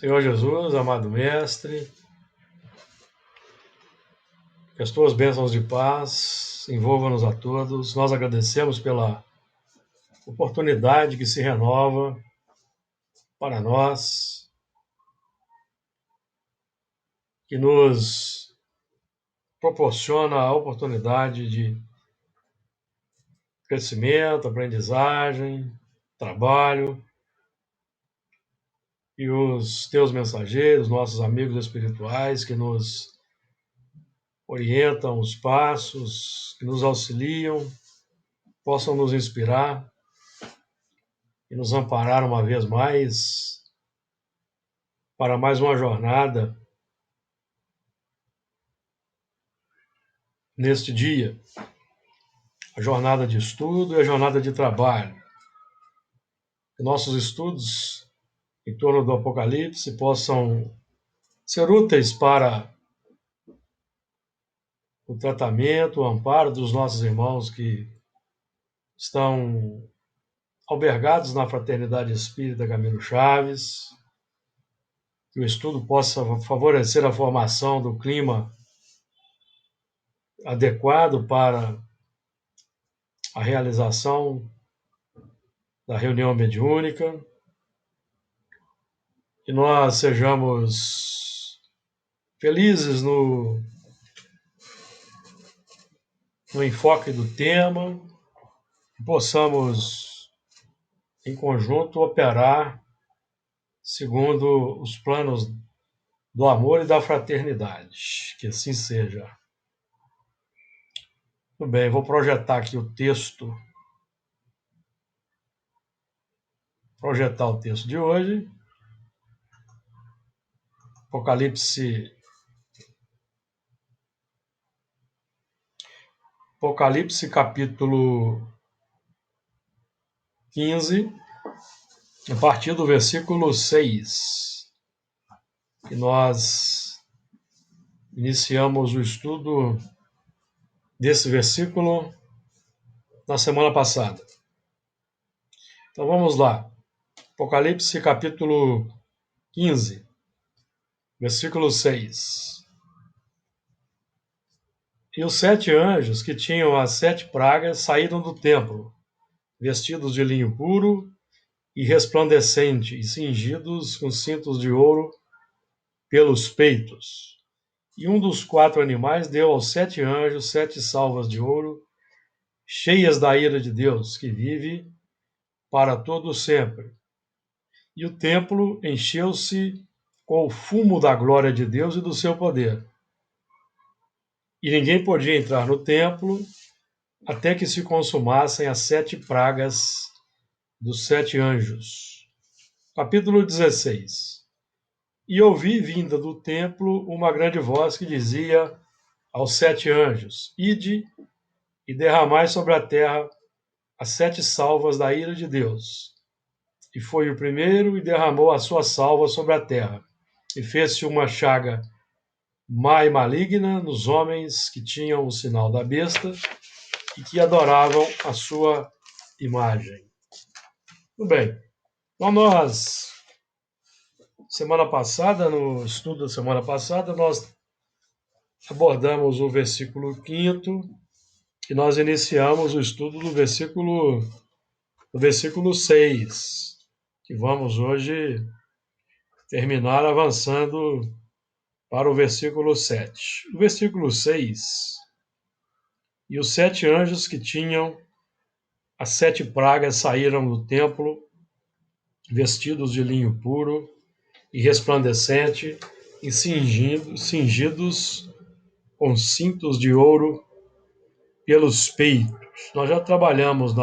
Senhor Jesus, amado Mestre, que as tuas bênçãos de paz envolvam-nos a todos. Nós agradecemos pela oportunidade que se renova para nós, que nos proporciona a oportunidade de crescimento, aprendizagem, trabalho, e os teus mensageiros, nossos amigos espirituais, que nos orientam os passos, que nos auxiliam, possam nos inspirar e nos amparar uma vez mais para mais uma jornada neste dia, a jornada de estudo e a jornada de trabalho. Que nossos estudos em torno do Apocalipse possam ser úteis para o tratamento, o amparo dos nossos irmãos que estão albergados na Fraternidade Espírita Camilo Chaves, que o estudo possa favorecer a formação do clima adequado para a realização da reunião mediúnica, que nós sejamos felizes no enfoque do tema, que possamos, em conjunto, operar segundo os planos do amor e da fraternidade. Que assim seja. Muito bem, vou projetar aqui o texto. Projetar o texto de hoje. Apocalipse capítulo 15, a partir do versículo 6. E nós iniciamos o estudo desse versículo na semana passada. Então vamos lá. Apocalipse capítulo 15, versículo 6. E os 7 anjos que tinham as 7 pragas saíram do templo, vestidos de linho puro e resplandecente, e cingidos com cintos de ouro pelos peitos. E um dos 4 animais deu aos 7 anjos 7 salvas de ouro, cheias da ira de Deus, que vive para todo sempre. E o templo encheu-se com o fumo da glória de Deus e do seu poder. E ninguém podia entrar no templo até que se consumassem as 7 pragas dos 7 anjos. Capítulo 16. E ouvi vinda do templo uma grande voz que dizia aos 7 anjos: Ide e derramai sobre a terra as 7 salvas da ira de Deus. E foi o primeiro e derramou a sua salva sobre a terra. E fez-se uma chaga má e maligna nos homens que tinham o sinal da besta e que adoravam a sua imagem. Tudo bem. Então nós, semana passada, no estudo da semana passada, nós abordamos o versículo 5º e nós iniciamos o estudo do versículo 6, que vamos hoje terminar avançando para o versículo 7. O versículo 6, e os 7 anjos que tinham as 7 pragas saíram do templo, vestidos de linho puro e resplandecente, e cingidos com cintos de ouro pelos peitos. Nós já trabalhamos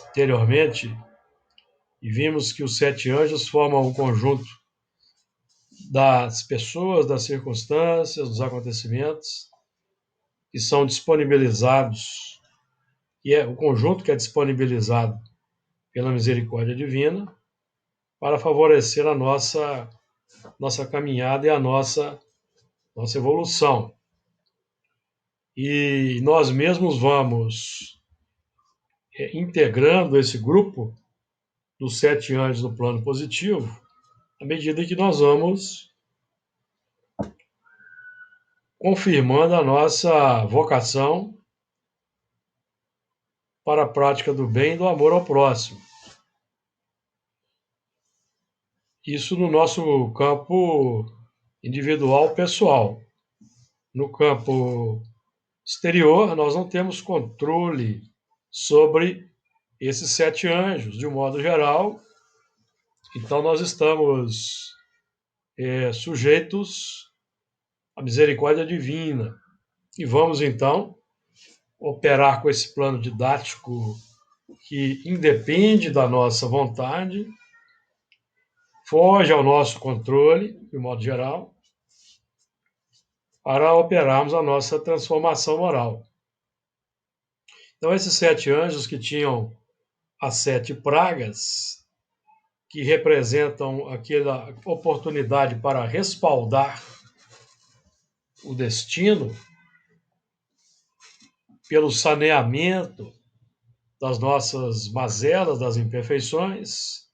anteriormente e vimos que os 7 anjos formam um conjunto das pessoas, das circunstâncias, dos acontecimentos que são disponibilizados, e é o conjunto que é disponibilizado pela misericórdia divina para favorecer a nossa caminhada e a nossa evolução. E nós mesmos vamos integrando esse grupo dos 7 anjos no plano positivo à medida que nós vamos confirmando a nossa vocação para a prática do bem e do amor ao próximo. Isso no nosso campo individual, pessoal. No campo exterior, nós não temos controle sobre esses 7 anjos, de um modo geral. Então, nós estamos sujeitos à misericórdia divina. E vamos, então, operar com esse plano didático que independe da nossa vontade, foge ao nosso controle, de modo geral, para operarmos a nossa transformação moral. Então, esses 7 anjos que tinham as 7 pragas, que representam aquela oportunidade para respaldar o destino pelo saneamento das nossas mazelas, das imperfeições,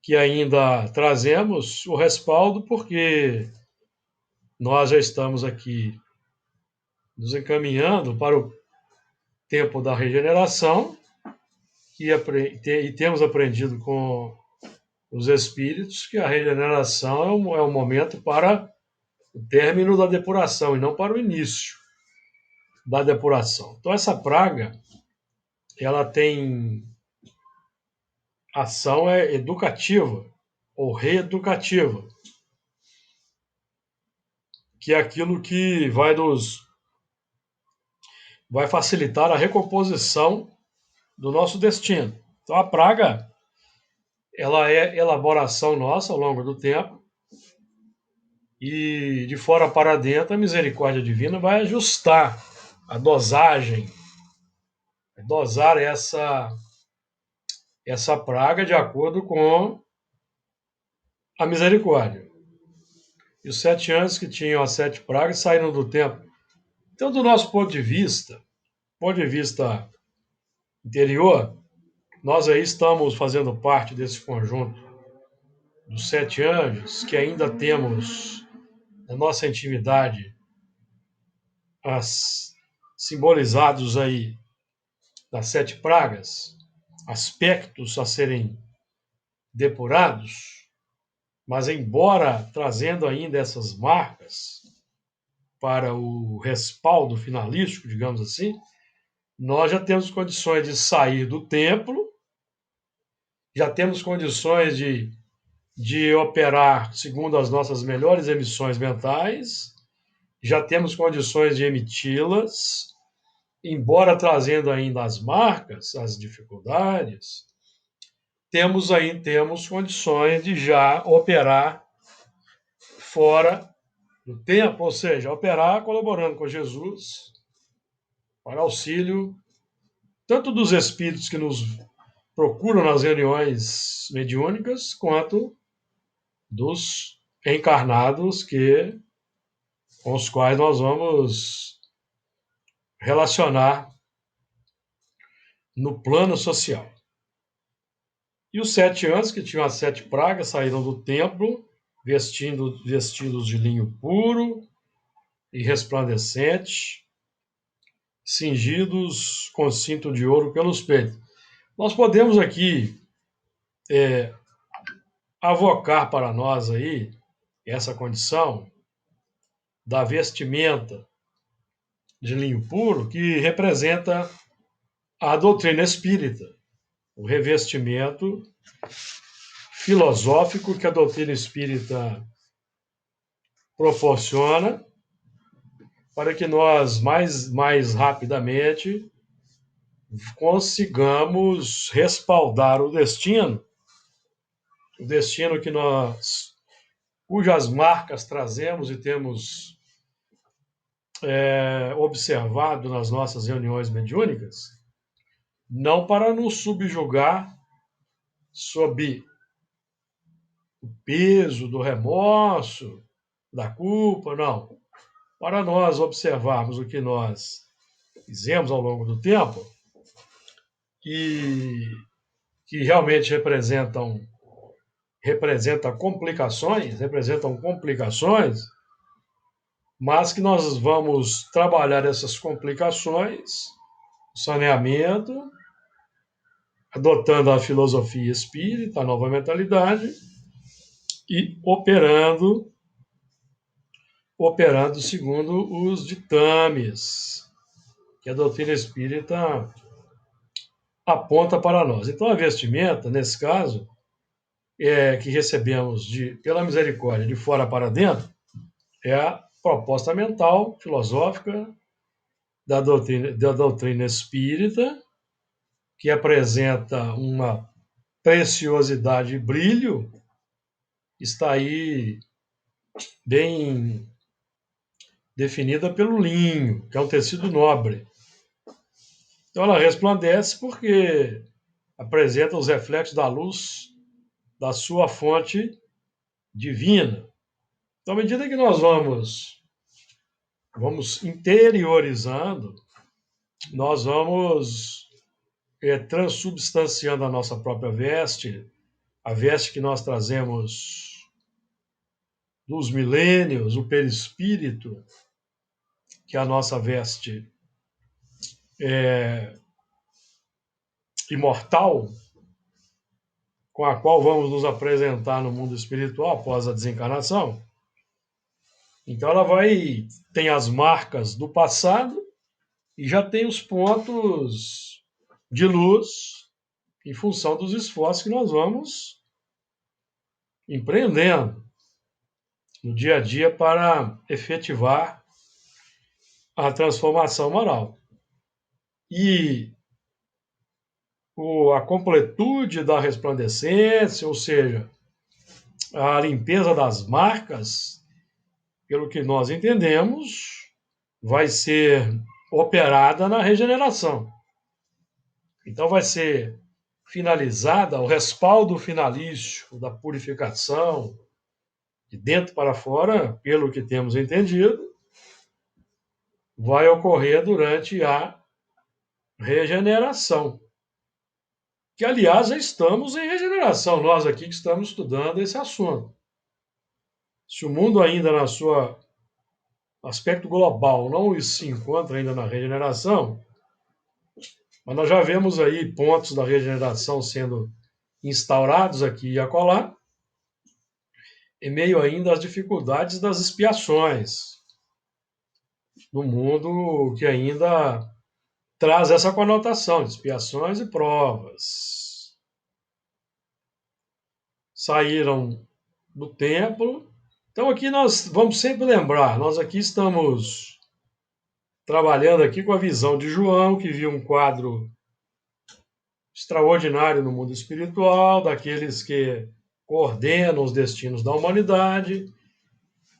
que ainda trazemos o respaldo porque nós já estamos aqui nos encaminhando para o tempo da regeneração e temos aprendido com os espíritos que a regeneração é um momento para o término da depuração e não para o início da depuração. Então essa praga, ela tem ação educativa ou reeducativa, que é aquilo que vai facilitar a recomposição do nosso destino. Então a praga, ela é elaboração nossa ao longo do tempo e de fora para dentro a misericórdia divina vai ajustar a dosagem, dosar essa praga de acordo com a misericórdia. E os 7 anjos que tinham as 7 pragas saíram do templo. Então, do nosso ponto de vista interior, nós aí estamos fazendo parte desse conjunto dos 7 anjos, que ainda temos na nossa intimidade simbolizados aí das 7 pragas, aspectos a serem depurados, mas embora trazendo ainda essas marcas para o respaldo finalístico, digamos assim, nós já temos condições de sair do templo, já temos condições de operar segundo as nossas melhores emissões mentais, já temos condições de emiti-las, embora trazendo ainda as marcas, as dificuldades, temos condições de já operar fora do tempo, ou seja, operar colaborando com Jesus para auxílio tanto dos espíritos que nos procuram nas reuniões mediúnicas, quanto dos encarnados com os quais nós vamos relacionar no plano social. E os 7 anjos que tinham as 7 pragas saíram do templo vestidos de linho puro e resplandecente, cingidos com cinto de ouro pelos peitos. Nós podemos aqui avocar para nós aí essa condição da vestimenta de linho puro, que representa a doutrina espírita, o revestimento filosófico que a doutrina espírita proporciona para que nós mais rapidamente consigamos respaldar o destino que cujas marcas trazemos e temos observado nas nossas reuniões mediúnicas, não para nos subjugar sob o peso do remorso, da culpa, não. Para nós observarmos o que nós fizemos ao longo do tempo e que realmente representam representam complicações, mas que nós vamos trabalhar essas complicações, saneamento, adotando a filosofia espírita, a nova mentalidade, e operando segundo os ditames que a doutrina espírita aponta para nós. Então, a vestimenta, nesse caso, que recebemos pela misericórdia de fora para dentro, é a proposta mental, filosófica da doutrina espírita, que apresenta uma preciosidade e brilho, está aí bem definida pelo linho, que é um tecido nobre. Então ela resplandece porque apresenta os reflexos da luz da sua fonte divina. Então, à medida que nós vamos interiorizando, nós vamos transubstanciando a nossa própria veste, a veste que nós trazemos dos milênios, o perispírito, que é a nossa veste imortal, com a qual vamos nos apresentar no mundo espiritual após a desencarnação. Então ela tem as marcas do passado e já tem os pontos de luz em função dos esforços que nós vamos empreendendo no dia a dia para efetivar a transformação moral. E a completude da resplandecência, ou seja, a limpeza das marcas, pelo que nós entendemos, vai ser operada na regeneração. Então vai ser finalizada, o respaldo finalício da purificação, de dentro para fora, pelo que temos entendido, vai ocorrer durante a regeneração. Que, aliás, já estamos em regeneração, nós aqui que estamos estudando esse assunto. Se o mundo ainda na sua aspecto global não se encontra ainda na regeneração, mas nós já vemos aí pontos da regeneração sendo instaurados aqui e acolá, em meio ainda às dificuldades das expiações, no mundo que ainda traz essa conotação de expiações e provas. Saíram do templo. Então aqui nós vamos sempre lembrar, nós aqui estamos trabalhando aqui com a visão de João, que viu um quadro extraordinário no mundo espiritual, daqueles que coordenam os destinos da humanidade,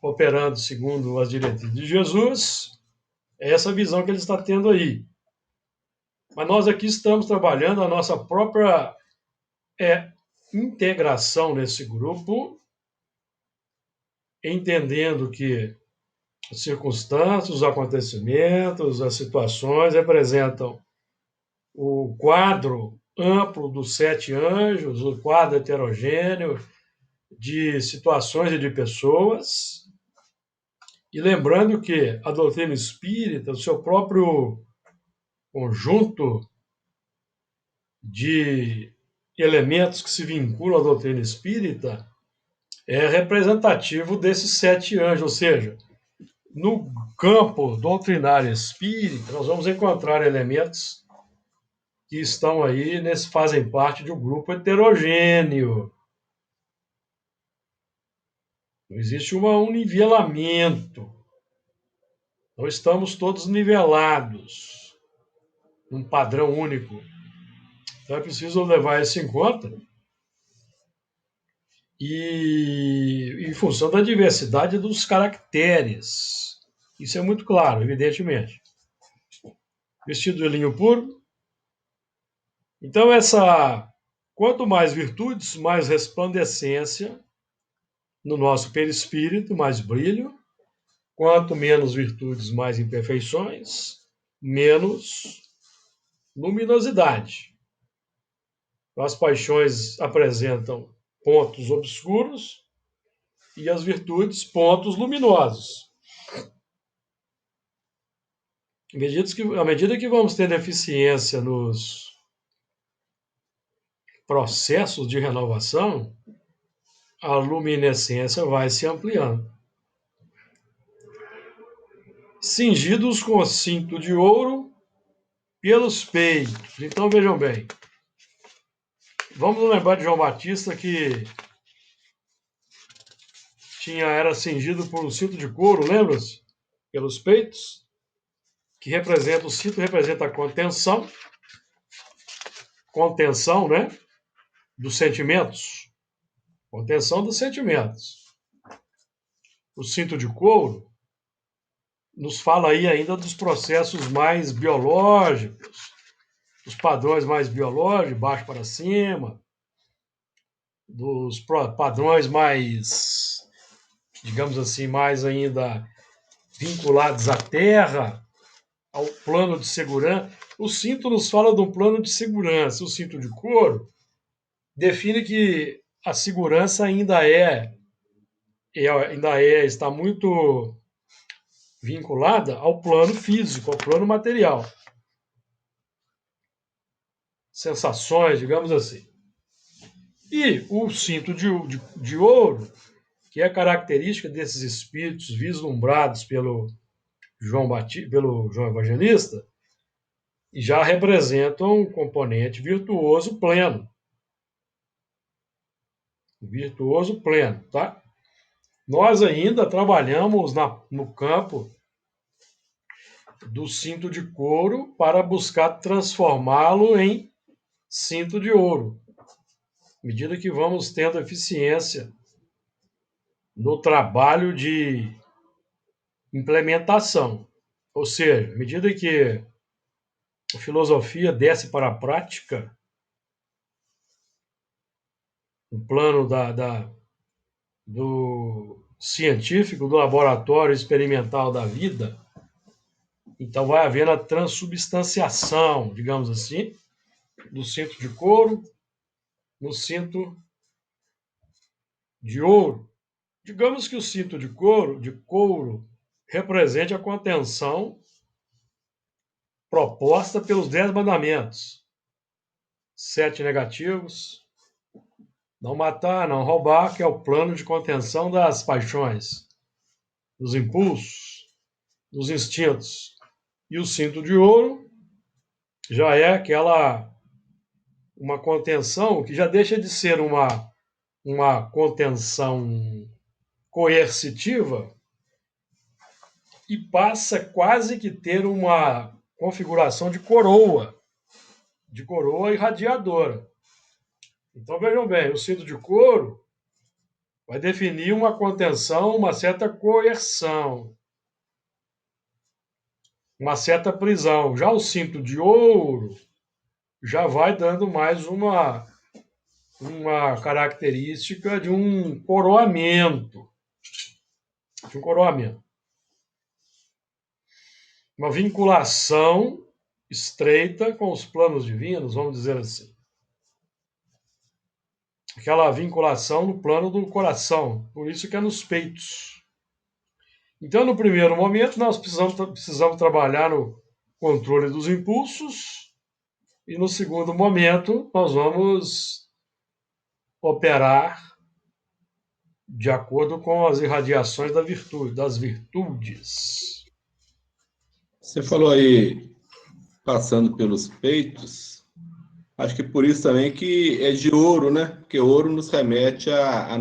operando segundo as diretrizes de Jesus. É essa visão que ele está tendo aí. Mas nós aqui estamos trabalhando a nossa própria integração nesse grupo, entendendo que as circunstâncias, os acontecimentos, as situações representam o quadro amplo dos 7 anjos, o quadro heterogêneo de situações e de pessoas. E lembrando que a doutrina espírita, o seu próprio conjunto de elementos que se vinculam à doutrina espírita, é representativo desses 7 anjos, ou seja, no campo doutrinário espírita, nós vamos encontrar elementos que estão aí, fazem parte de um grupo heterogêneo. Não existe um nivelamento. Não estamos todos nivelados num padrão único. Então é preciso levar isso em conta. E em função da diversidade dos caracteres. Isso é muito claro, evidentemente. Vestido de linho puro. Então, quanto mais virtudes, mais resplandecência no nosso perispírito, mais brilho. Quanto menos virtudes, mais imperfeições, menos luminosidade. As paixões apresentam pontos obscuros, e as virtudes, pontos luminosos. À medida que vamos tendo eficiência nos processos de renovação, a luminescência vai se ampliando. Cingidos com cinto de ouro pelos peitos. Então vejam bem, vamos lembrar de João Batista que era cingido por um cinto de couro, lembra-se? Pelos peitos, que representa, o cinto representa a contenção, né? Dos sentimentos. Contenção dos sentimentos. O cinto de couro nos fala aí ainda dos processos mais biológicos, dos padrões mais biológicos, baixo para cima, dos padrões mais, digamos assim, mais ainda vinculados à terra, ao plano de segurança. O cinto nos fala de um plano de segurança. O cinto de couro define que a segurança está muito vinculada ao plano físico, ao plano material. Sensações, digamos assim. E o cinto de ouro, que é característica desses espíritos vislumbrados pelo João Evangelista, já representam um componente virtuoso pleno. Virtuoso pleno, tá? Nós ainda trabalhamos no campo do cinto de couro para buscar transformá-lo em cinto de ouro. À medida que vamos tendo eficiência no trabalho de implementação. Ou seja, à medida que a filosofia desce para a prática, no plano do científico, do laboratório experimental da vida, então vai havendo a transubstanciação, digamos assim, do cinto de couro no cinto de ouro. Digamos que o cinto de couro represente a contenção proposta pelos 10 mandamentos. 7 negativos. Não matar, não roubar, que é o plano de contenção das paixões, dos impulsos, dos instintos. E o cinto de ouro já é uma contenção que já deixa de ser uma contenção coercitiva e passa quase que ter uma configuração de coroa irradiadora. Então vejam bem, o cinto de couro vai definir uma contenção, uma certa coerção, uma certa prisão. Já o cinto de ouro já vai dando mais uma característica de um coroamento. Uma vinculação estreita com os planos divinos, vamos dizer assim. Aquela vinculação no plano do coração, por isso que é nos peitos. Então, no primeiro momento, nós precisamos trabalhar no controle dos impulsos, e no segundo momento, nós vamos operar de acordo com as irradiações das virtudes. Você falou aí, passando pelos peitos, acho que por isso também que é de ouro, né? Porque ouro nos remete a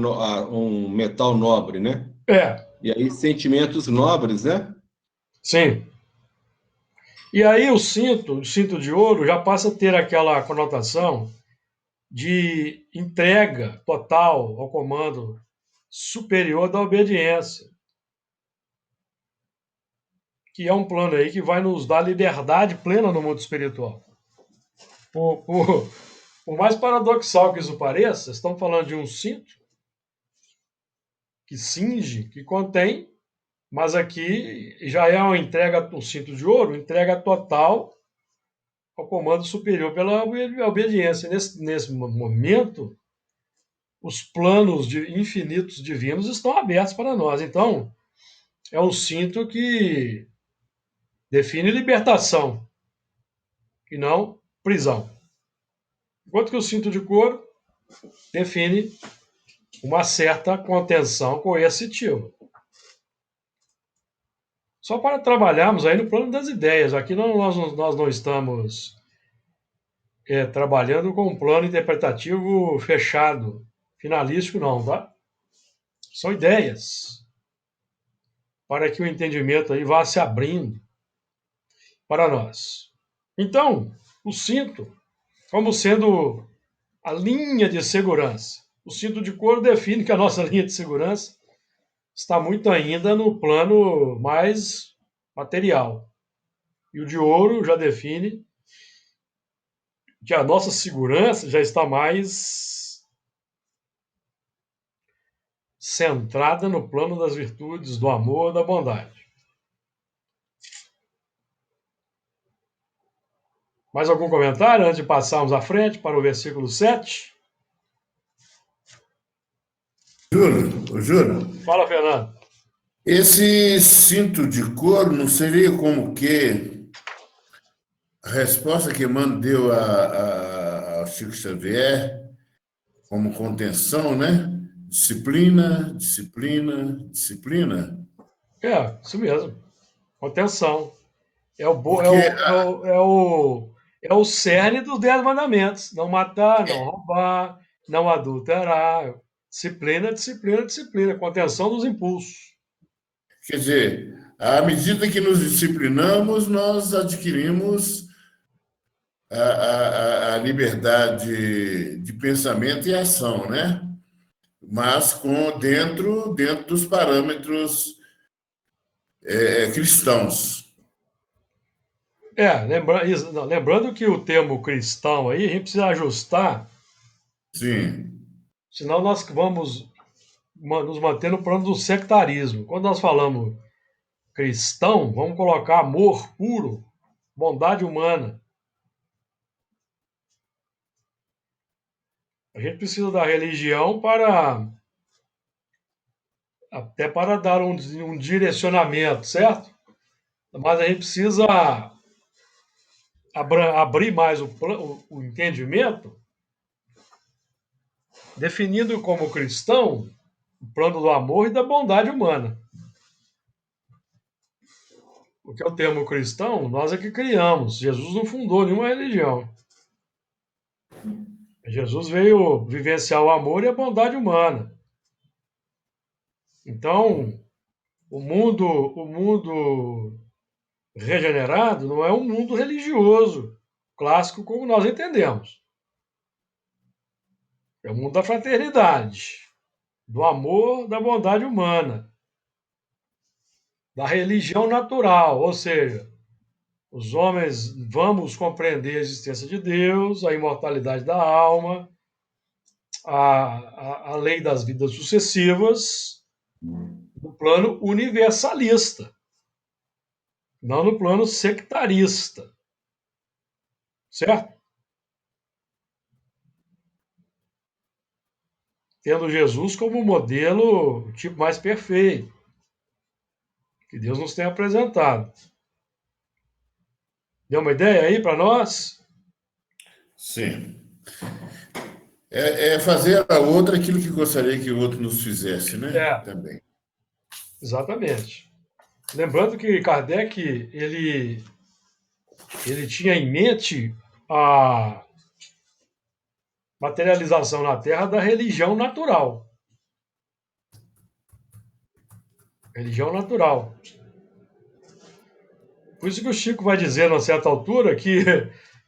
um metal nobre, né? E aí sentimentos nobres, né? Sim. E aí o cinto de ouro, já passa a ter aquela conotação de entrega total ao comando superior da obediência, que é um plano aí que vai nos dar liberdade plena no mundo espiritual. Por mais paradoxal que isso pareça, estamos falando de um cinto que cinge, que contém, mas aqui já é uma entrega, um cinto de ouro, entrega total ao comando superior pela obediência. Nesse momento, os planos infinitos divinos estão abertos para nós. Então, é um cinto que define libertação e não prisão. Enquanto que o cinto de couro define uma certa contenção coercitiva. Só para trabalharmos aí no plano das ideias. Aqui nós não estamos trabalhando com um plano interpretativo fechado, finalístico, não, tá? São ideias para que o entendimento aí vá se abrindo para nós. Então, o cinto, como sendo a linha de segurança. O cinto de couro define que a nossa linha de segurança está muito ainda no plano mais material. E o de ouro já define que a nossa segurança já está mais centrada no plano das virtudes, do amor, da bondade. Mais algum comentário antes de passarmos à frente para o versículo 7? Júnior, Fala, Fernando. esse cinto de couro não seria como que a resposta que Emmanuel deu ao Chico Xavier como contenção, né? Disciplina, disciplina, disciplina. Isso mesmo. Contenção. É o, bo- Porque, é o cerne dos 10 mandamentos. Não matar, não roubar, não adulterar. Disciplina, disciplina, disciplina. Contenção dos impulsos. quer dizer, à medida que nos disciplinamos, nós adquirimos a liberdade de pensamento e ação, né? Mas dentro dos parâmetros cristãos. Lembrando que o termo cristão aí, a gente precisa ajustar, Sim, senão nós vamos nos manter no plano do sectarismo. Quando nós falamos cristão, vamos colocar amor puro, bondade humana. A gente precisa da religião até para dar um direcionamento, certo? Mas a gente precisa abrir mais o entendimento, definindo como cristão o plano do amor e da bondade humana. Porque o termo cristão, nós é que criamos. Jesus não fundou nenhuma religião. Jesus veio vivenciar o amor e a bondade humana. Então, o mundo regenerado não é um mundo religioso clássico como nós entendemos. É o mundo da fraternidade, do amor, da bondade humana, da religião natural, ou seja, os homens vamos compreender a existência de Deus, a imortalidade da alma, a lei das vidas sucessivas, no plano universalista, não no plano sectarista, certo? Tendo Jesus como modelo, o tipo mais perfeito, que Deus nos tem apresentado. Deu uma ideia aí para nós? sim. É fazer a outra aquilo que gostaria que o outro nos fizesse, né? É, Também. exatamente. Lembrando que Kardec, ele tinha em mente a materialização na Terra da religião natural. Religião natural. Por isso que o Chico vai dizer, a certa altura, que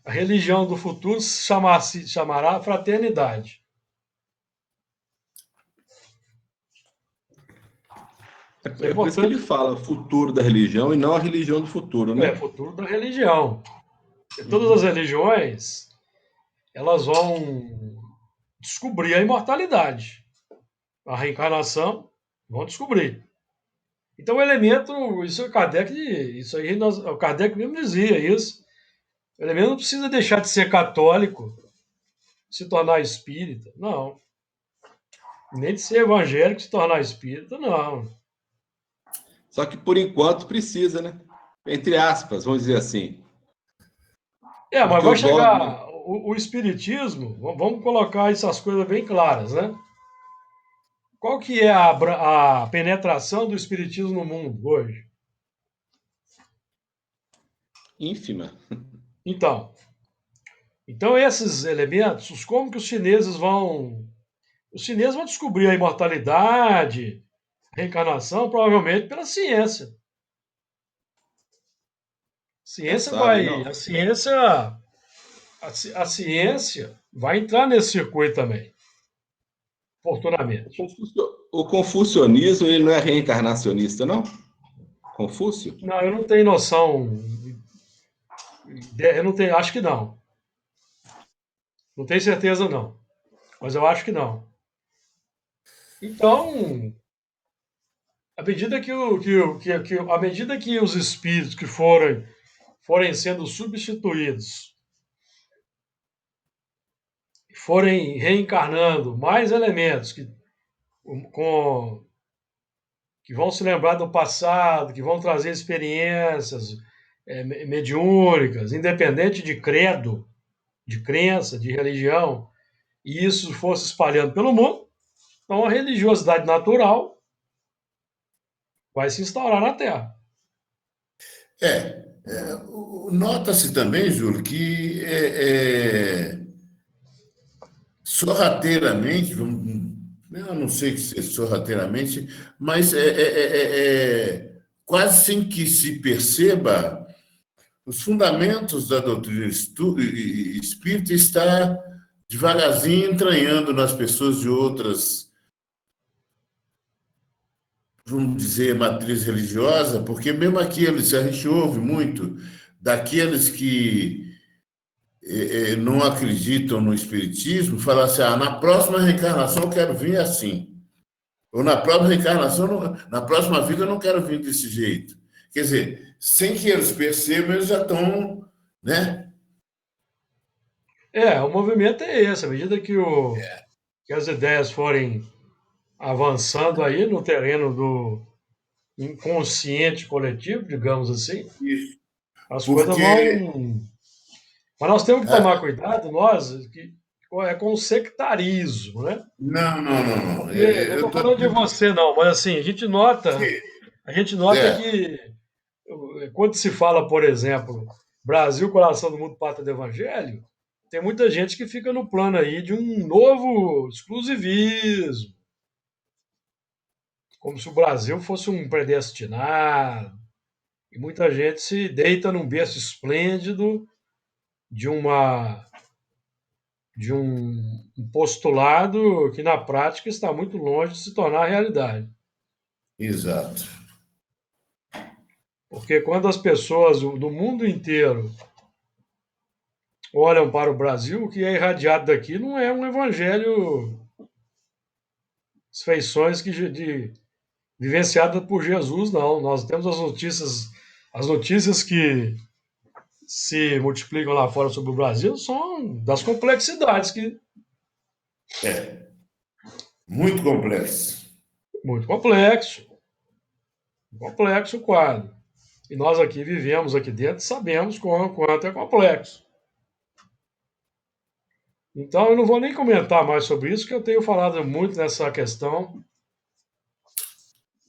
a religião do futuro chamará fraternidade. É por isso que ele fala futuro da religião e não a religião do futuro, É né? futuro da religião. E todas as religiões, elas vão descobrir a imortalidade. A reencarnação, vão descobrir. Então, o elemento, isso é Kardec, isso aí o Kardec mesmo dizia isso. O elemento não precisa deixar de ser católico, se tornar espírita. Não. Nem de ser evangélico se tornar espírita, não. Só que por enquanto precisa, né? Entre aspas, vamos dizer assim. Mas Porque vai o dogma. chegar o espiritismo, vamos colocar essas coisas bem claras, né? Qual que é a penetração do espiritismo no mundo hoje? Ínfima. Então esses elementos, como que os chineses vão... Os chineses vão descobrir a imortalidade, a reencarnação, provavelmente pela ciência. Quem sabe, não? A ciência vai entrar nesse circuito também, oportunamente. O confucionismo, ele não é reencarnacionista, não? Confúcio? Não, eu não tenho noção. Eu não tenho, acho que não. Não tenho certeza não, mas eu acho que não. Então, à medida à medida que os espíritos que forem sendo substituídos, forem reencarnando mais elementos com, que vão se lembrar do passado, que vão trazer experiências mediúnicas, independente de credo, de crença, de religião, e isso fosse espalhando pelo mundo, então a religiosidade natural vai se instaurar na Terra. Nota-se também, Júlio, que sorrateiramente, eu não sei se é sorrateiramente, mas quase sem que se perceba, os fundamentos da doutrina espírita está devagarzinho entranhando nas pessoas de outras, vamos dizer, matriz religiosa, porque mesmo aqueles, a gente ouve muito daqueles que não acreditam no espiritismo, falar assim, na próxima reencarnação eu quero vir assim. Ou na próxima reencarnação, na próxima vida eu não quero vir desse jeito. Quer dizer, sem que eles percebam, eles já estão, né? O movimento é esse, à medida que as ideias forem avançando aí no terreno do inconsciente coletivo, digamos assim, Isso. as coisas Porque vão. Mas nós temos que tomar cuidado, nós, com o sectarismo, né? não, não, não, não. Porque eu não Eu estou estou falando de dizendo você, não, mas assim, a gente nota é, que quando se fala, por exemplo, Brasil, coração do mundo, pátria do evangelho, tem muita gente que fica no plano aí de um novo exclusivismo, como se o Brasil fosse um predestinado, e muita gente se deita num berço esplêndido de uma de um postulado que na prática está muito longe de se tornar realidade. exato. Porque quando as pessoas do mundo inteiro olham para o Brasil, o que é irradiado daqui não é um evangelho, as feições vivenciadas por Jesus, não. Nós temos as notícias que se multiplicam lá fora sobre o Brasil são das complexidades que Muito complexo. muito complexo o quadro. E nós aqui vivemos aqui dentro, sabemos quanto é complexo. Então eu não vou nem comentar mais sobre isso, que eu tenho falado muito nessa questão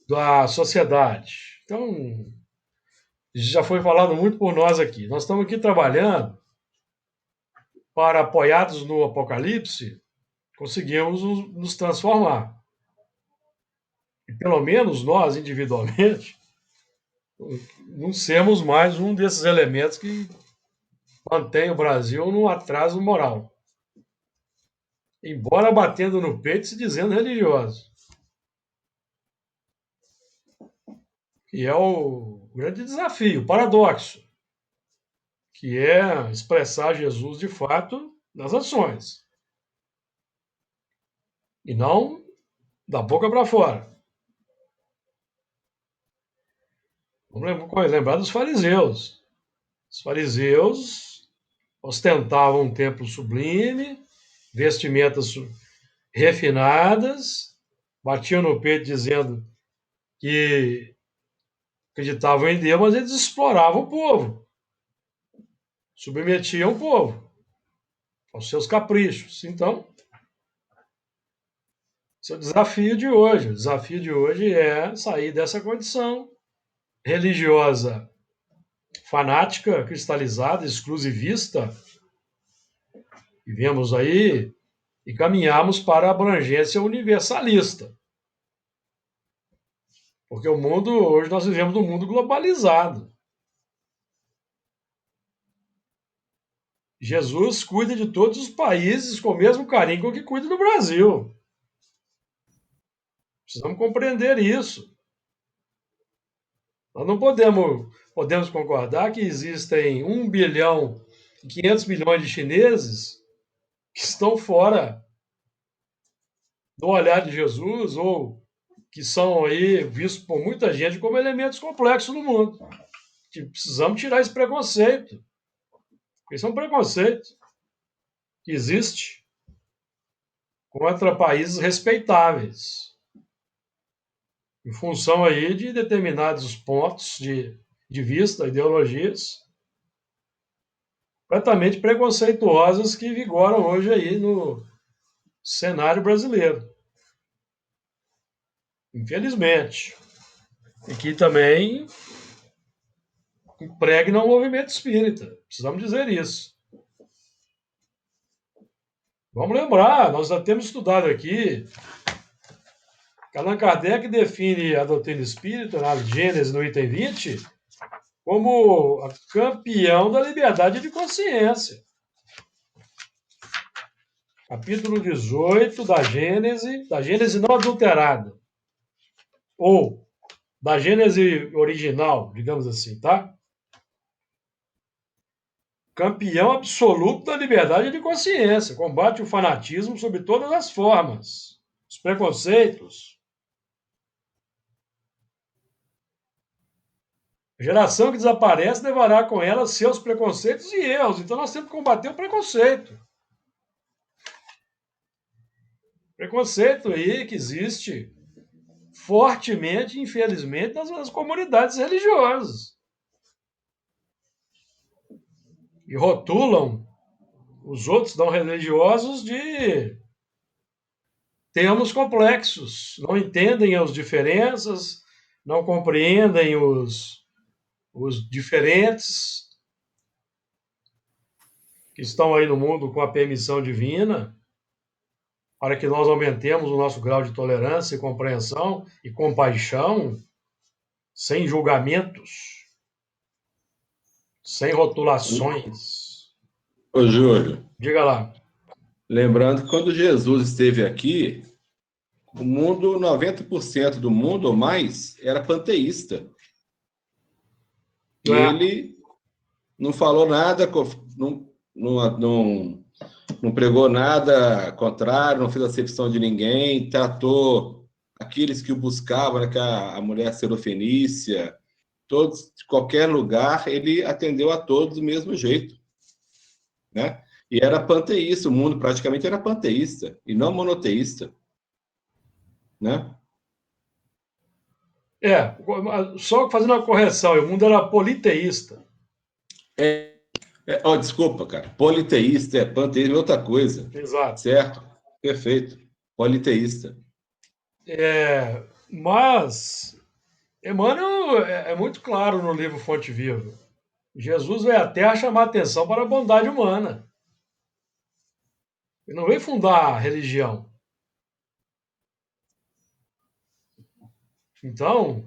da sociedade. Então, já foi falado muito por nós aqui. Nós estamos aqui trabalhando para, apoiados no Apocalipse, conseguirmos nos transformar. E pelo menos nós, individualmente, não sermos mais um desses elementos que mantém o Brasil no atraso moral. Embora batendo no peito e se dizendo religioso. Que é o grande desafio, o paradoxo, que é expressar Jesus de fato nas ações. E não da boca para fora. Vamos lembrar dos fariseus. Os fariseus ostentavam um templo sublime, vestimentas refinadas, batiam no peito dizendo que acreditavam em Deus, mas eles exploravam o povo, submetiam o povo aos seus caprichos. Então, esse é o desafio de hoje. O desafio de hoje é sair dessa condição religiosa fanática, cristalizada, exclusivista, e vemos aí e caminhamos para a abrangência universalista. Porque o mundo, hoje nós vivemos num mundo globalizado. Jesus cuida de todos os países com o mesmo carinho com que cuida do Brasil. Precisamos compreender isso. Nós não podemos concordar que existem 1 bilhão e 500 milhões de chineses que estão fora do olhar de Jesus ou que são aí vistos por muita gente como elementos complexos no mundo. Que precisamos tirar esse preconceito. Isso é um preconceito que existe contra países respeitáveis, em função aí de determinados pontos de vista, ideologias completamente preconceituosas que vigoram hoje aí no cenário brasileiro. Infelizmente. E que também impregna o movimento espírita. Precisamos dizer isso. Vamos lembrar, nós já temos estudado aqui, Allan Kardec define a doutrina espírita, na Gênesis, no item 20, como campeão da liberdade de consciência. Capítulo 18 da Gênese não adulterada, ou da Gênese original, digamos assim, tá? Campeão absoluto da liberdade de consciência, combate o fanatismo sob todas as formas, os preconceitos. A geração que desaparece levará com ela seus preconceitos e erros, então nós temos que combater o preconceito. Preconceito aí que existe fortemente, infelizmente, nas comunidades religiosas. E rotulam os outros não religiosos de termos complexos, não entendem as diferenças, não compreendem os diferentes que estão aí no mundo com a permissão divina, para que nós aumentemos o nosso grau de tolerância, compreensão e compaixão, sem julgamentos, sem rotulações. Ô, Júlio, Diga lá. lembrando que quando Jesus esteve aqui, o mundo, 90% do mundo ou mais, era panteísta. E ele não falou nada, não pregou nada contrário, não fez acepção de ninguém, tratou aqueles que o buscavam, né, que a mulher serofenícia, todos, de qualquer lugar, ele atendeu a todos do mesmo jeito, né? E era panteísta, o mundo praticamente era panteísta, e não monoteísta, né? Só fazendo uma correção, o mundo era politeísta. Desculpa, cara, politeísta, panteísta é outra coisa. Exato. Certo? Perfeito. Politeísta. Mas Emmanuel é muito claro no livro Fonte Viva. Jesus veio à Terra chamar atenção para a bondade humana. Ele não veio fundar a religião. Então,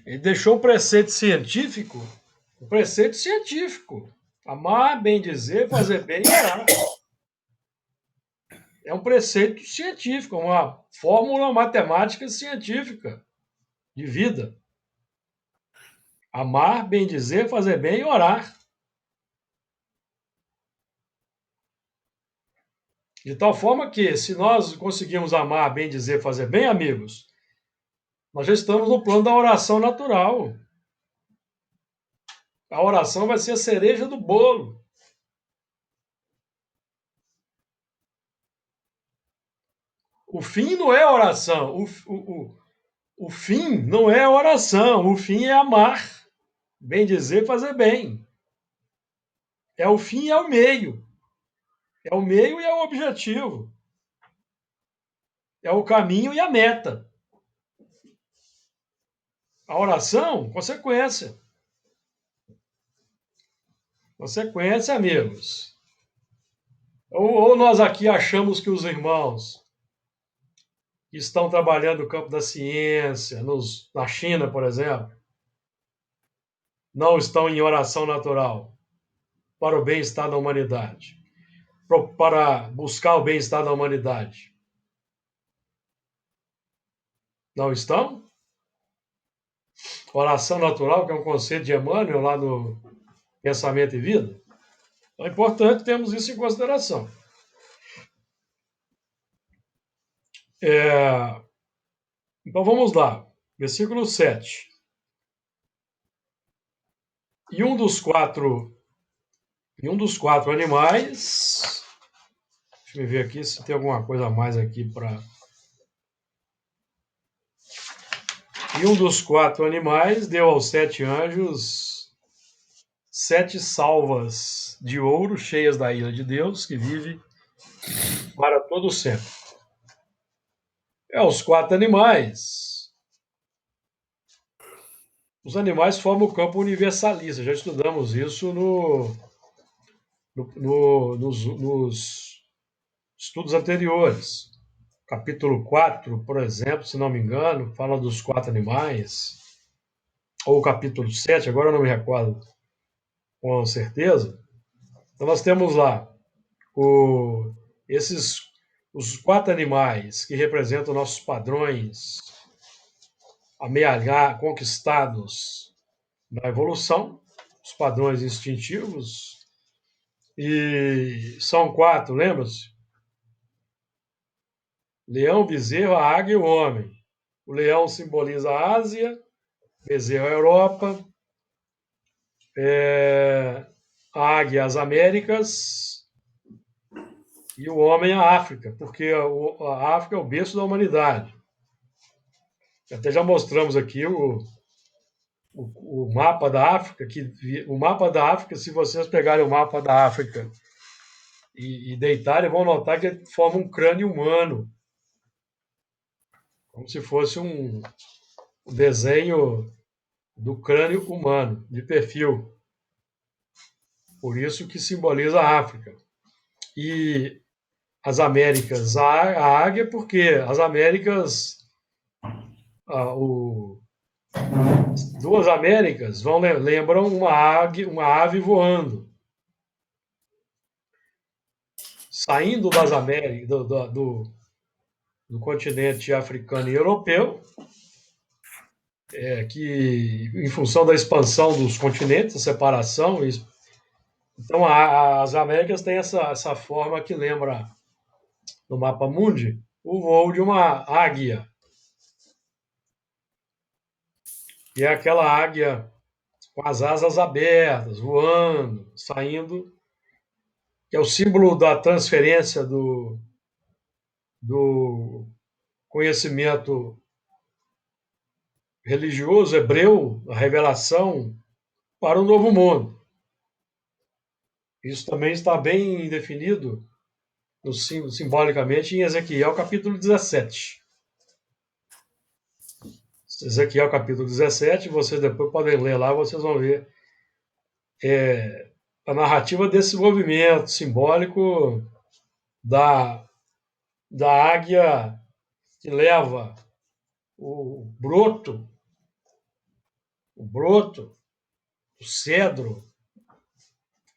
ele deixou um preceito científico, amar, bem dizer, fazer bem e orar. É um preceito científico, uma fórmula matemática científica de vida. Amar, bem dizer, fazer bem e orar. De tal forma que, se nós conseguirmos amar, bem dizer, fazer bem, amigos, nós já estamos no plano da oração natural. A oração vai ser a cereja do bolo. O fim não é oração. O fim não é oração. O fim é amar. Bem dizer, fazer bem. É o fim e é o meio. É o meio e é o objetivo. É o caminho e a meta. A oração, consequência. Consequência, amigos. Ou nós aqui achamos que os irmãos que estão trabalhando no campo da ciência, na China, por exemplo, não estão em oração natural para o bem-estar da humanidade, para buscar o bem-estar da humanidade. Não estão? Oração natural, que é um conceito de Emmanuel lá no Pensamento e Vida. Então é importante termos isso em consideração. Então vamos lá, versículo 7. E um dos quatro animais, deixa eu ver aqui se tem alguma coisa a mais aqui para... E um dos 4 animais deu aos 7 anjos 7 salvas de ouro cheias da ira de Deus, que vive para todo sempre. Os 4 animais. Os animais formam o campo universalista. Já estudamos isso nos estudos anteriores. Capítulo 4, por exemplo, se não me engano, fala dos 4 animais. Ou o capítulo 7, agora eu não me recordo com certeza. Então nós temos lá os 4 animais que representam nossos padrões conquistados na evolução, os padrões instintivos, e são 4, lembra-se? Leão, bezerro, a águia e o homem. O leão simboliza a Ásia, bezerro a Europa, a águia as Américas e o homem a África, porque a África é o berço da humanidade. Até já mostramos aqui o mapa da África, se vocês pegarem o mapa da África e deitarem, vão notar que forma um crânio humano, como se fosse um desenho do crânio humano, de perfil. Por isso que simboliza a África. E as Américas, a águia, porque as Américas, duas Américas lembram uma ave voando. Saindo das Américas, do continente africano e europeu, que em função da expansão dos continentes, a separação, então as Américas têm essa forma que lembra, no mapa mundi, o voo de uma águia. Que é aquela águia com as asas abertas, voando, saindo, que é o símbolo da transferência do conhecimento religioso hebreu, a revelação, para o novo mundo. Isso também está bem definido simbolicamente em Ezequiel capítulo 17. Ezequiel capítulo 17, vocês depois podem ler lá, vocês vão ver a narrativa desse movimento simbólico da águia que leva o broto, o cedro,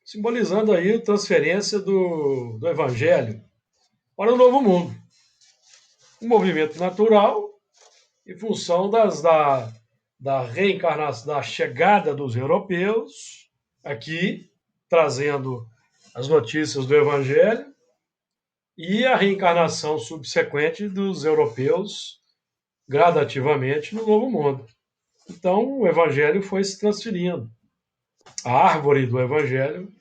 simbolizando aí a transferência do Evangelho para o novo mundo. Um movimento natural em função da reencarnação, da chegada dos europeus aqui, trazendo as notícias do Evangelho, e a reencarnação subsequente dos europeus gradativamente no novo mundo. Então, o Evangelho foi se transferindo. A árvore do Evangelho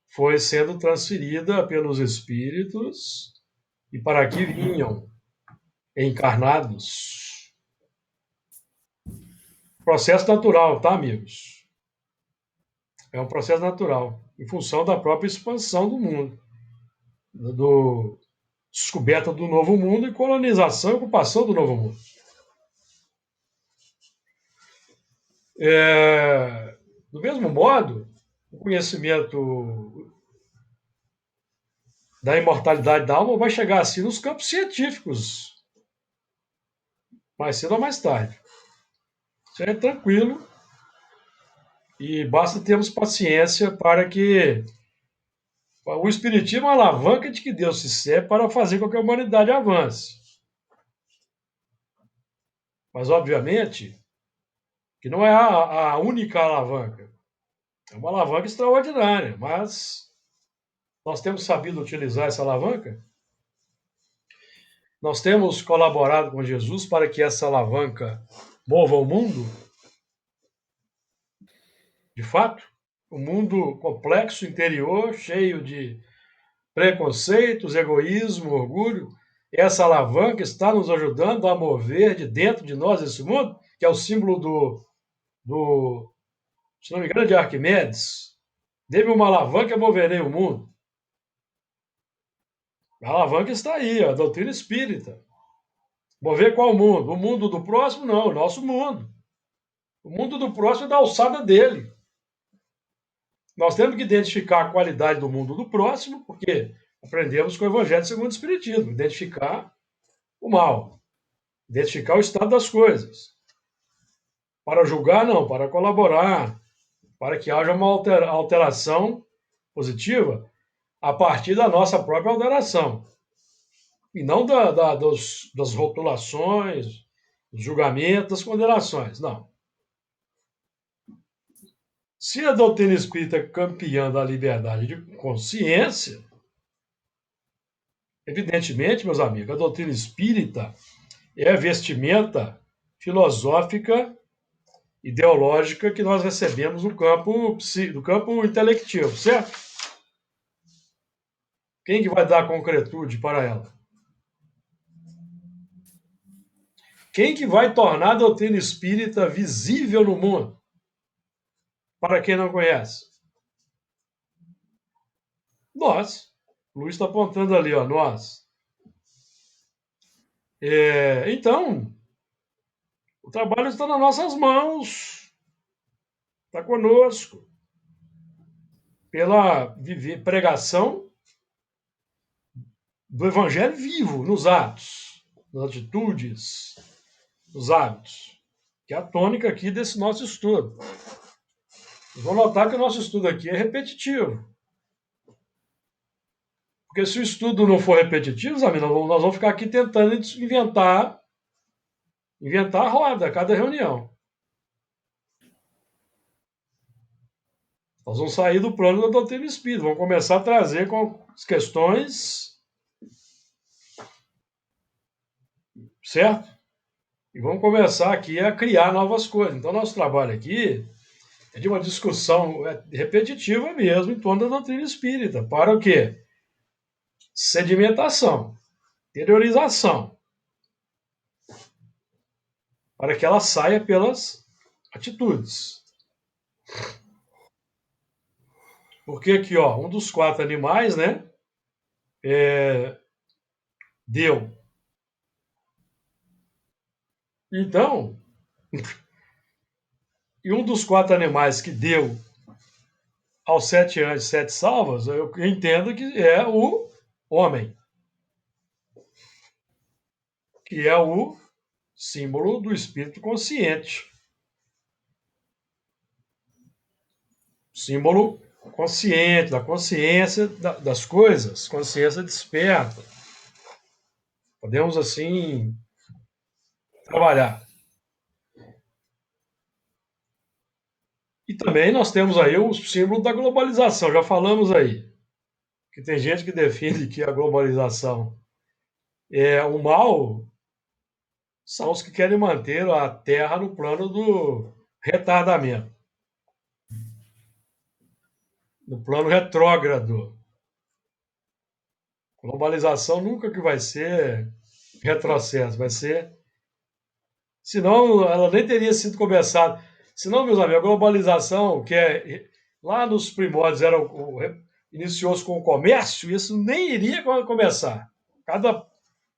foi sendo transferida pelos espíritos e para que vinham encarnados. Processo natural, tá, amigos? É um processo natural, em função da própria expansão do mundo, do descoberta do novo mundo e colonização e ocupação do novo mundo. Do mesmo modo, o conhecimento da imortalidade da alma vai chegar assim nos campos científicos, mais cedo ou mais tarde. Isso é tranquilo e basta termos paciência para que o Espiritismo é uma alavanca de que Deus se serve para fazer com que a humanidade avance. Mas, obviamente, que não é a única alavanca. É uma alavanca extraordinária, mas nós temos sabido utilizar essa alavanca? Nós temos colaborado com Jesus para que essa alavanca mova o mundo? De fato, um mundo complexo, interior, cheio de preconceitos, egoísmo, orgulho. Essa alavanca está nos ajudando a mover de dentro de nós esse mundo, que é o símbolo se não me engano, de Arquimedes. Dê-me uma alavanca e moverei o mundo. A alavanca está aí, a doutrina espírita. Mover qual mundo? O mundo do próximo? Não, o nosso mundo. O mundo do próximo é da alçada dele. Nós temos que identificar a qualidade do mundo do próximo, porque aprendemos com o Evangelho segundo o Espiritismo, identificar o mal, identificar o estado das coisas. Para julgar, não, para colaborar, para que haja uma alteração positiva a partir da nossa própria alteração. E não das rotulações, dos julgamentos, das condenações, não. Se a doutrina espírita é campeã da liberdade de consciência, evidentemente, meus amigos, a doutrina espírita é a vestimenta filosófica, ideológica que nós recebemos do campo intelectivo, certo? Quem que vai dar concretude para ela? Quem que vai tornar a doutrina espírita visível no mundo? Para quem não conhece. Nós. O Luiz está apontando ali, ó, nós. Então, o trabalho está nas nossas mãos. Está conosco. Pela pregação do Evangelho vivo, nos atos, nas atitudes, nos hábitos, que é a tônica aqui desse nosso estudo. Vocês vão notar que o nosso estudo aqui é repetitivo. Porque se o estudo não for repetitivo, nós vamos ficar aqui tentando inventar a roda a cada reunião. Nós vamos sair do plano da doutrina espírita, vamos começar a trazer com as questões, certo? E vamos começar aqui a criar novas coisas. Então, nosso trabalho aqui é de uma discussão repetitiva mesmo em torno da doutrina espírita. Para o quê? Sedimentação, interiorização. Para que ela saia pelas atitudes. Porque aqui, ó, um dos 4 animais, né, deu. Então, e um dos 4 animais que deu aos 7 anjos, 7 salvas, eu entendo que é o homem, que é o símbolo do espírito consciente. Símbolo consciente, da consciência das coisas, consciência desperta. Podemos, assim, trabalhar. E também nós temos aí o símbolo da globalização, já falamos aí. Que tem gente que defende que a globalização é o mal, são os que querem manter a Terra no plano do retardamento. No plano retrógrado. Globalização nunca que vai ser retrocesso, vai ser. Senão, ela nem teria sido começada. Senão, meus amigos, a globalização, que lá nos primórdios iniciou-se com o comércio, isso nem iria começar. Cada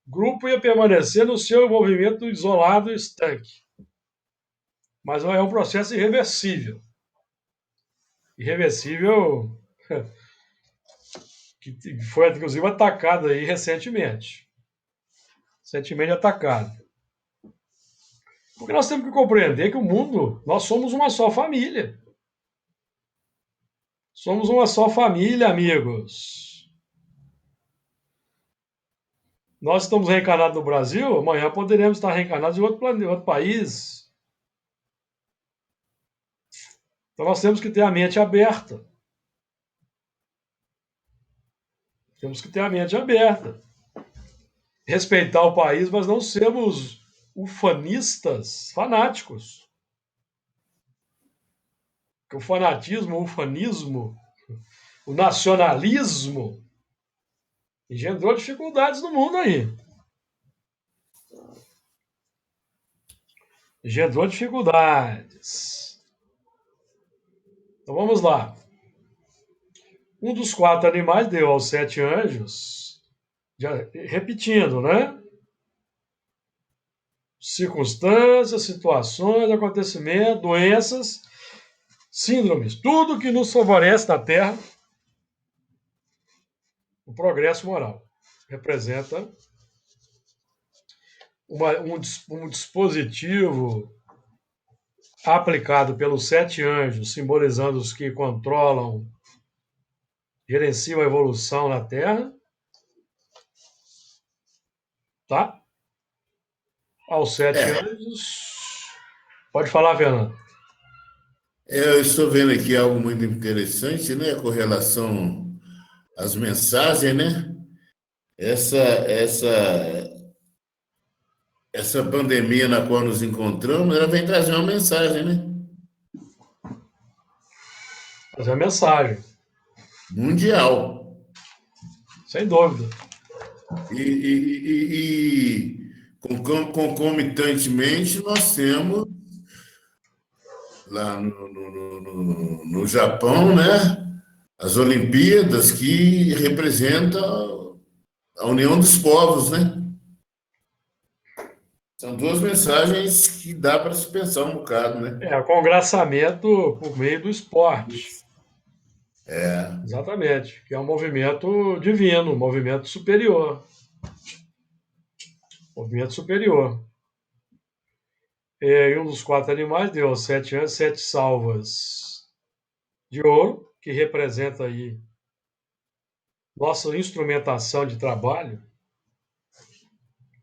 grupo ia permanecer no seu movimento isolado e estanque. Mas é um processo irreversível. Irreversível, que foi, inclusive, atacado aí recentemente. Recentemente atacado. Porque nós temos que compreender que o mundo, nós somos uma só família. Somos uma só família, amigos. Nós estamos reencarnados no Brasil, amanhã poderemos estar reencarnados em outro planeta, outro país. Então nós temos que ter a mente aberta. Temos que ter a mente aberta. Respeitar o país, mas não sermos ufanistas, fanáticos. Porque o fanatismo, o ufanismo, o nacionalismo engendrou dificuldades no mundo aí. Engendrou dificuldades. Então vamos lá. Um dos 4 animais deu aos 7 anjos, repetindo, né? Circunstâncias, situações, acontecimentos, doenças, síndromes, tudo que nos favorece na Terra, o progresso moral. Representa um dispositivo aplicado pelos 7 anjos, simbolizando os que controlam, gerenciam a evolução na Terra, tá? Aos 7 anjos. Pode falar, Fernando. Eu estou vendo aqui algo muito interessante, né, com relação às mensagens, né? Essa pandemia na qual nos encontramos, ela vem trazer uma mensagem, né? Fazer a mensagem. Mundial. Sem dúvida. E concomitantemente, nós temos lá no Japão, né? As Olimpíadas, que representam a união dos povos, né? São duas mensagens que dá para se pensar um bocado, né? O congraçamento por meio do esporte. Exatamente. Que é um movimento divino, um movimento superior. Movimento superior. E um dos 4 animais deu aos 7 anos 7 salvas de ouro, que representa aí nossa instrumentação de trabalho,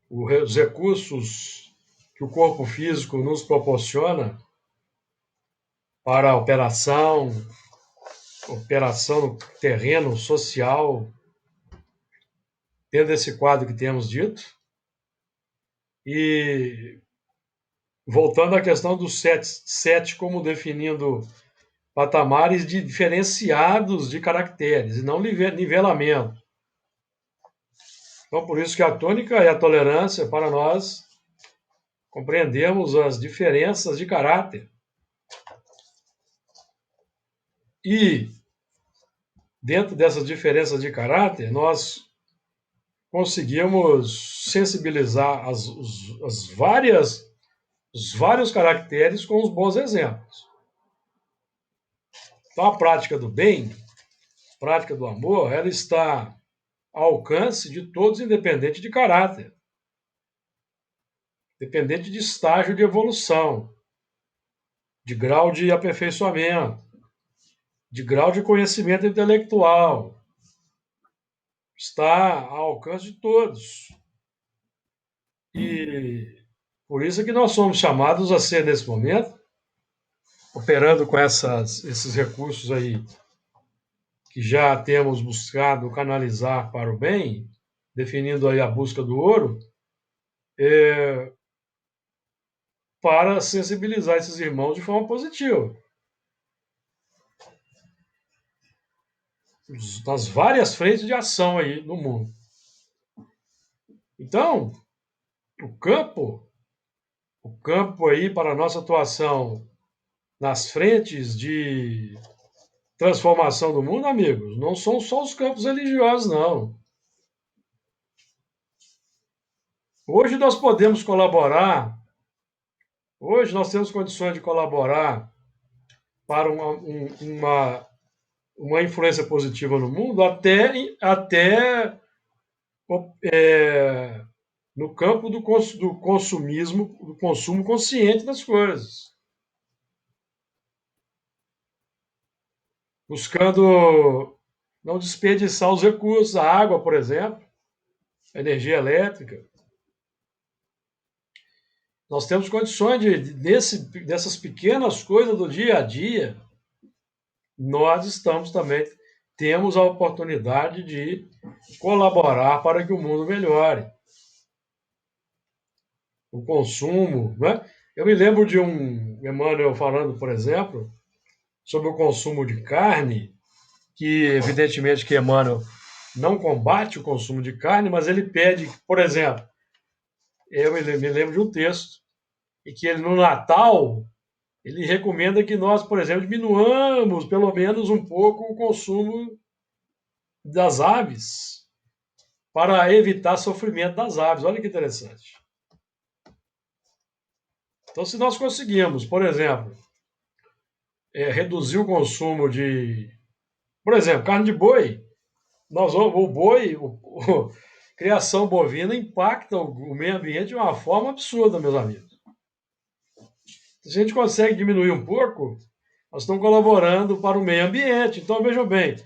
os recursos que o corpo físico nos proporciona para a operação no terreno social, dentro desse quadro que temos dito. E voltando à questão dos 7 como definindo patamares diferenciados de caracteres, e não nivelamento. Então, por isso que a tônica e a tolerância, para nós, compreendemos as diferenças de caráter. E, dentro dessas diferenças de caráter, nós conseguimos sensibilizar os vários caracteres com os bons exemplos. Então, a prática do bem, a prática do amor, ela está ao alcance de todos, independente de caráter, dependente de estágio de evolução, de grau de aperfeiçoamento, de grau de conhecimento intelectual. Está ao alcance de todos. E por isso é que nós somos chamados a ser, nesse momento, operando com esses recursos aí que já temos buscado canalizar para o bem, definindo aí a busca do ouro, para sensibilizar esses irmãos de forma positiva. Nas várias frentes de ação aí no mundo. Então, o campo aí para a nossa atuação nas frentes de transformação do mundo, amigos, não são só os campos religiosos, não. Hoje nós podemos colaborar, hoje nós temos condições de colaborar para uma influência positiva no mundo até no campo do consumismo, do consumo consciente das coisas. Buscando não desperdiçar os recursos, a água, por exemplo, a energia elétrica. Nós temos condições dessas pequenas coisas do dia a dia, nós temos a oportunidade de colaborar para que o mundo melhore. O consumo, né? Eu me lembro de um Emmanuel falando, por exemplo, sobre o consumo de carne, que evidentemente que Emmanuel não combate o consumo de carne, mas ele pede, por exemplo, eu me lembro de um texto em que ele, no Natal, ele recomenda que nós, por exemplo, diminuamos pelo menos um pouco o consumo das aves para evitar sofrimento das aves. Olha que interessante. Então, se nós conseguimos, por exemplo, reduzir o consumo de, por exemplo, carne de boi, o boi, criação bovina impacta o meio ambiente de uma forma absurda, meus amigos. Se a gente consegue diminuir um pouco, nós estamos colaborando para o meio ambiente. Então, vejam bem,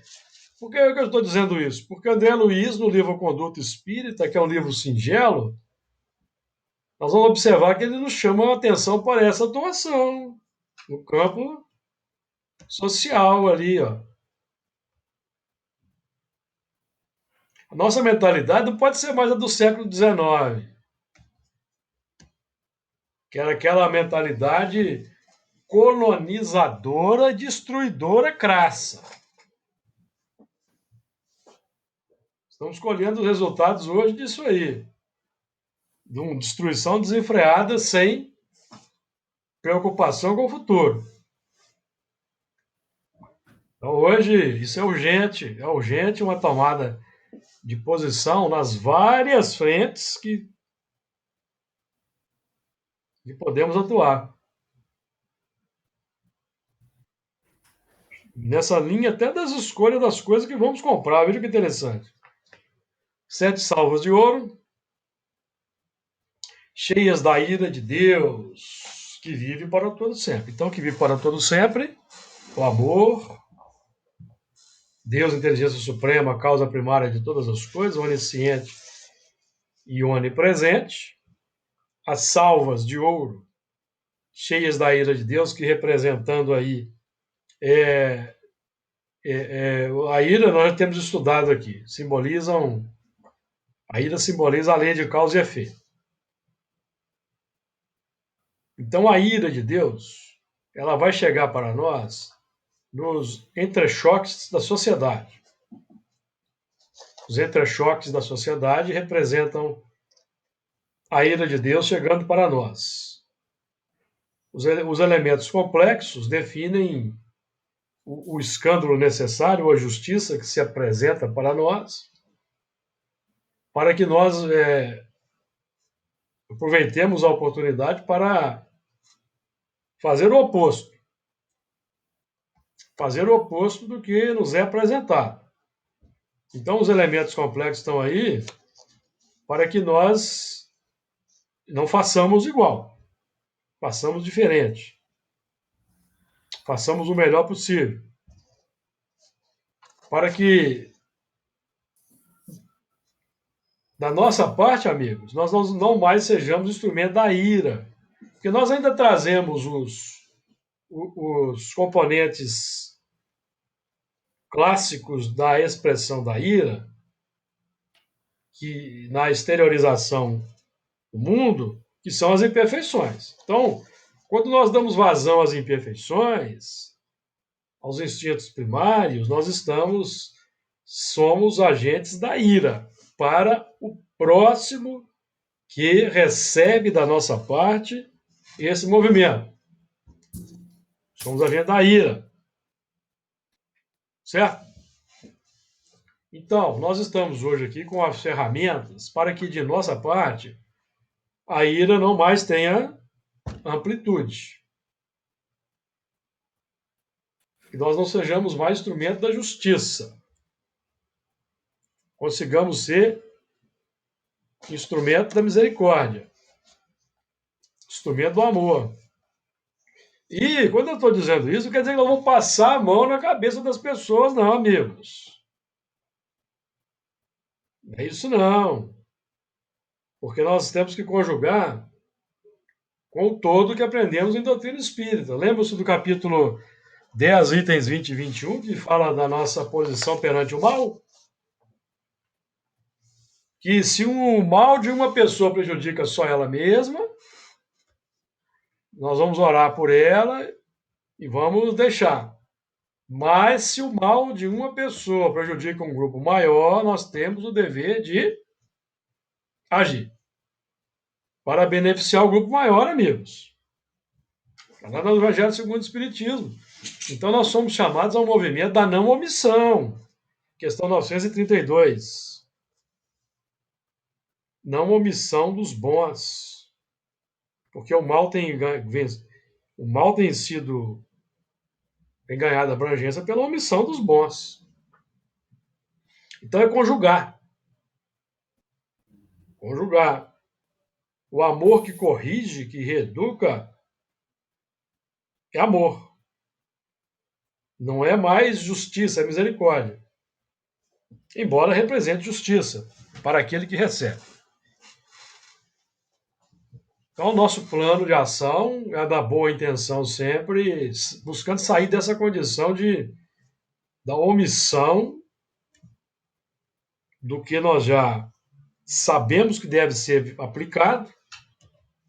por que eu estou dizendo isso? Porque André Luiz, no livro Conduta Espírita, que é um livro singelo, nós vamos observar que ele nos chama a atenção para essa atuação no campo social ali, ó. A nossa mentalidade não pode ser mais a do século XIX, que era aquela mentalidade colonizadora, destruidora, crassa. Estamos colhendo os resultados hoje disso aí. De uma destruição desenfreada sem preocupação com o futuro. Então hoje isso é urgente uma tomada de posição nas várias frentes que podemos atuar. Nessa linha até das escolhas das coisas que vamos comprar. Veja que interessante. 7 salvas de ouro, cheias da ira de Deus, que vive para todo sempre. Então, que vive para todo sempre, o amor, Deus, inteligência suprema, causa primária de todas as coisas, onisciente e onipresente. As salvas de ouro, cheias da ira de Deus, que representando aí a ira, nós temos estudado aqui, a ira simboliza a lei de causa e efeito. Então a ira de Deus, ela vai chegar para nós nos entrechoques da sociedade. Os entrechoques da sociedade representam a ira de Deus chegando para nós. Os elementos complexos definem o escândalo necessário, a justiça que se apresenta para nós, para que nós aproveitemos a oportunidade para fazer o oposto. Fazer o oposto do que nos é apresentado. Então, os elementos complexos estão aí para que nós não façamos igual, façamos diferente, façamos o melhor possível, para que, da nossa parte, amigos, nós não mais sejamos instrumento da ira, porque nós ainda trazemos os componentes clássicos da expressão da ira, que na exteriorização do mundo, que são as imperfeições. Então, quando nós damos vazão às imperfeições, aos instintos primários, nós somos agentes da ira para próximo que recebe da nossa parte esse movimento. Somos agentes da ira. Certo? Então, nós estamos hoje aqui com as ferramentas para que, de nossa parte, a ira não mais tenha amplitude. Que nós não sejamos mais instrumento da justiça. Consigamos ser instrumento da misericórdia. Instrumento do amor. E, quando eu estou dizendo isso, quer dizer que nós vamos passar a mão na cabeça das pessoas, não, amigos. Não é isso, não. Porque nós temos que conjugar com o todo que aprendemos em doutrina espírita. Lembra-se do capítulo 10, itens 20 e 21, que fala da nossa posição perante o mal? Que se o mal de uma pessoa prejudica só ela mesma, nós vamos orar por ela e vamos deixar. Mas se o mal de uma pessoa prejudica um grupo maior, nós temos o dever de agir para beneficiar o grupo maior, amigos. Está lá no Evangelho segundo o Espiritismo. Então nós somos chamados ao movimento da não omissão. Questão 932. Não omissão dos bons. Porque o mal tem ganhado abrangência pela omissão dos bons. Então é conjugar. Conjugar. O amor que corrige, que reeduca, é amor. Não é mais justiça, é misericórdia. Embora represente justiça para aquele que recebe. Então, o nosso plano de ação é da boa intenção sempre, buscando sair dessa condição da omissão do que nós já sabemos que deve ser aplicado,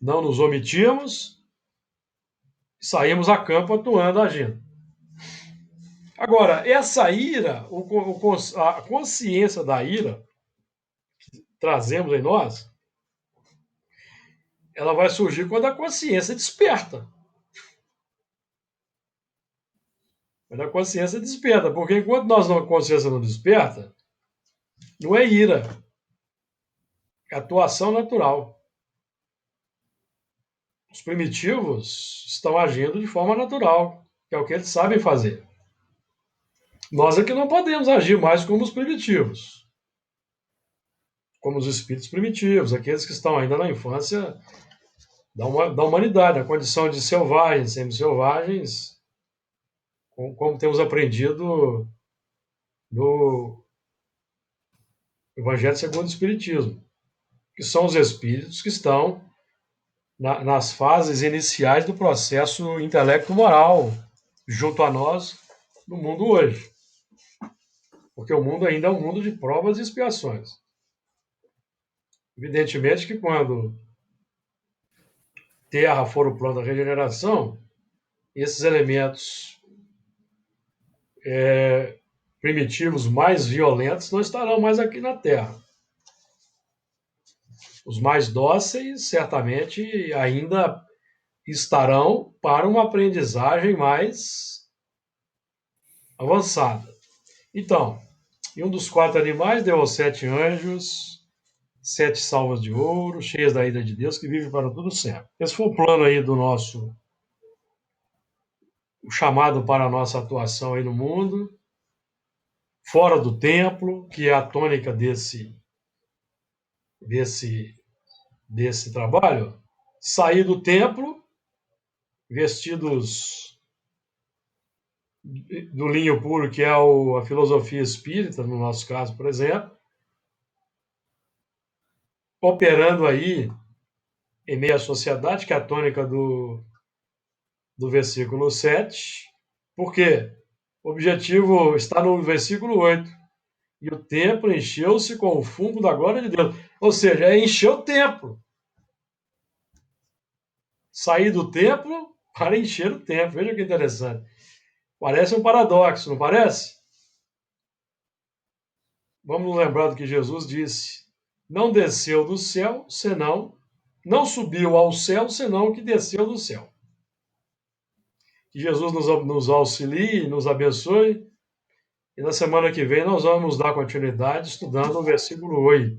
não nos omitimos, saímos a campo atuando, agindo. Agora, essa ira, a consciência da ira que trazemos em nós, ela vai surgir quando a consciência desperta. Quando a consciência desperta, porque enquanto a consciência não desperta, não é ira, é atuação natural. Os primitivos estão agindo de forma natural, que é o que eles sabem fazer. Nós é que não podemos agir mais como os primitivos, como os espíritos primitivos, aqueles que estão ainda na infância da humanidade, na condição de selvagens, semi-selvagens, como temos aprendido no Evangelho segundo o Espiritismo, que são os espíritos que estão nas fases iniciais do processo intelecto-moral junto a nós no mundo hoje. Porque o mundo ainda é um mundo de provas e expiações. Evidentemente que quando terra for o plano da regeneração, esses elementos primitivos mais violentos não estarão mais aqui na Terra. Os mais dóceis, certamente, ainda estarão para uma aprendizagem mais avançada. Então, e um dos 4 animais deu aos 7 anjos 7 salvas de ouro, cheias da ira de Deus, que vive para tudo sempre. Esse foi o plano aí do nosso, o chamado para a nossa atuação aí no mundo, fora do templo, que é a tônica desse trabalho. Sair do templo, vestidos do linho puro, que é a filosofia espírita, no nosso caso, por exemplo, operando aí em meio à sociedade, que é a tônica do versículo 7. Por quê? O objetivo está no versículo 8. E o templo encheu-se com o fumo da glória de Deus. Ou seja, é encher o templo. Sair do templo para encher o templo. Veja que interessante. Parece um paradoxo, não parece? Vamos nos lembrar do que Jesus disse não desceu do céu, senão, não subiu ao céu, senão o que desceu do céu. Que Jesus nos auxilie, nos abençoe. E na semana que vem nós vamos dar continuidade estudando o versículo 8.